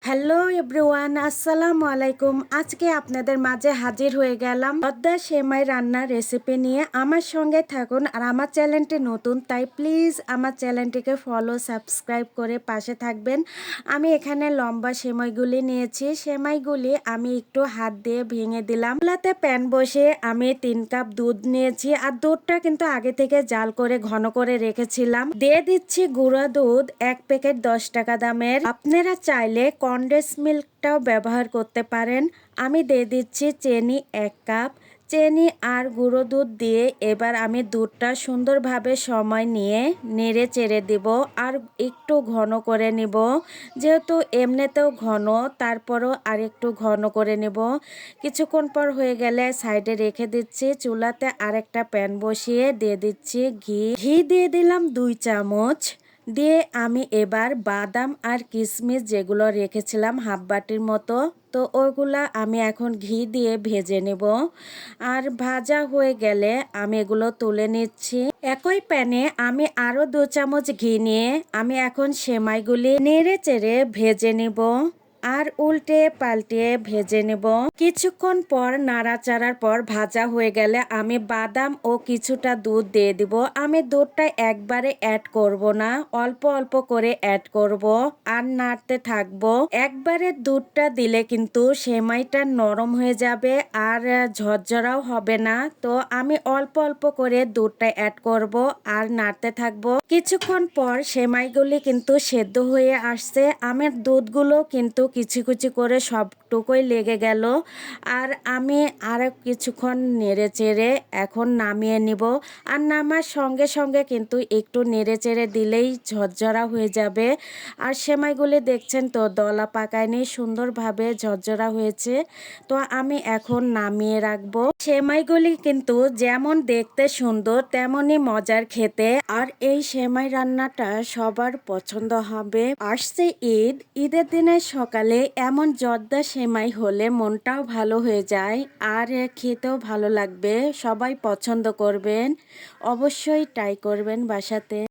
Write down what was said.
Hello everyone, আসসালামু আলাইকুম। আজকে আপনাদের মাঝে হাজির হয়ে গেলাম জর্দা সেমাই রান্নার রেসিপি নিয়ে। আমার সঙ্গে থাকুন। আর আমার চ্যানেলটি নতুন, তাই প্লিজ আমার চ্যানেলটিকে ফলো সাবস্ক্রাইব করে পাশে থাকবেন। আমি এখানে লম্বা সেমাইগুলি নিয়েছি। সেমাইগুলি আমি একটু হাত দিয়ে ভেঙে দিলাম। চুলাতে প্যান বসে আমি 3 কাপ দুধ নিয়েছি। আর দুধটা কিন্তু আগে থেকে জাল করে ঘন করে রেখেছিলাম। দিয়ে দিচ্ছি গুঁড়া দুধ 1 প্যাকেট 10 টাকা দামের। আপনারা চাইলে কনডেন্স মিল্কটাও ব্যবহার করতে পারেন। আমি দিয়ে দিচ্ছি চিনি 1 কাপ। চিনি আর গুঁড়ো দুধ দিয়ে এবার আমি দুধটা সুন্দরভাবে সময় নিয়ে নেড়ে চেড়ে দিব আর একটু ঘন করে নিব। যেহেতু এমনিতেও ঘন, তারপরও আর একটু ঘন করে নেব। কিছুক্ষণ পর হয়ে গেলে সাইডে রেখে দিচ্ছি। চুলাতে আরেকটা প্যান বসিয়ে দিয়ে দিচ্ছি ঘি দিয়ে দিলাম 2 চামচ। দিয়ে আমি এবার বাদাম আর কিশমিশ যেগুলো রেখেছিলাম হাফ বাটির মতো, তো ওইগুলা আমি এখন ঘি দিয়ে ভেজে নেব। আর ভাজা হয়ে গেলে আমি এগুলো তুলে নিচ্ছি। একই প্যানে আমি আরও 2 চামচ ঘি নিয়ে আমি এখন সেমাইগুলি নেড়ে চেড়ে ভেজে নেব আর উল্টে পাল্টে ভেজে নেব। কিছুক্ষণ পর নাড়াচাড়ার পর ভাজা হয়ে গেলে আমি বাদাম ও কিছুটা দুধ দিয়ে দিব। আমি দুধটা একবারে অ্যাড করব না, অল্প অল্প করে অ্যাড করব আর নাড়তে থাকবো। একবারে দুধটা দিলে কিন্তু সেমাইটা নরম হয়ে যাবে আর ঝরঝরাও হবে না। তো আমি অল্প অল্প করে দুধটা অ্যাড করব আর নাড়তে থাকবো। কিছুক্ষণ পর সেমাইগুলি কিন্তু সেদ্ধ হয়ে আসছে। আমার দুধগুলো কিন্তু কিছু কিছু করে সবটুকুই লেগে গেল। আর আমি আরও কিছুক্ষণ নেড়ে চেড়ে এখন নামিয়ে নিব। আর নামার সঙ্গে সঙ্গে কিন্তু একটু নেড়ে চেড়ে দিলেই ঝরঝরা হয়ে যাবে। আর সেমাইগুলি দেখছেন তো দলা পাকায়নি, সুন্দরভাবে ঝরঝরা হয়েছে। তো আমি এখন নামিয়ে রাখবো। সেমাইগুলি কিন্তু যেমন দেখতে সুন্দর তেমনই মজার খেতে। আর এই সেমাই রান্নাটা সবার পছন্দ হবে। আসছে ঈদ, ঈদের দিনের সকালে এমন জর্দা সেমাই হলে মনটাও ভালো হয়ে যায় আর খেতেও ভালো লাগবে। সবাই পছন্দ করবেন, অবশ্যই ট্রাই করবেন বাসাতে।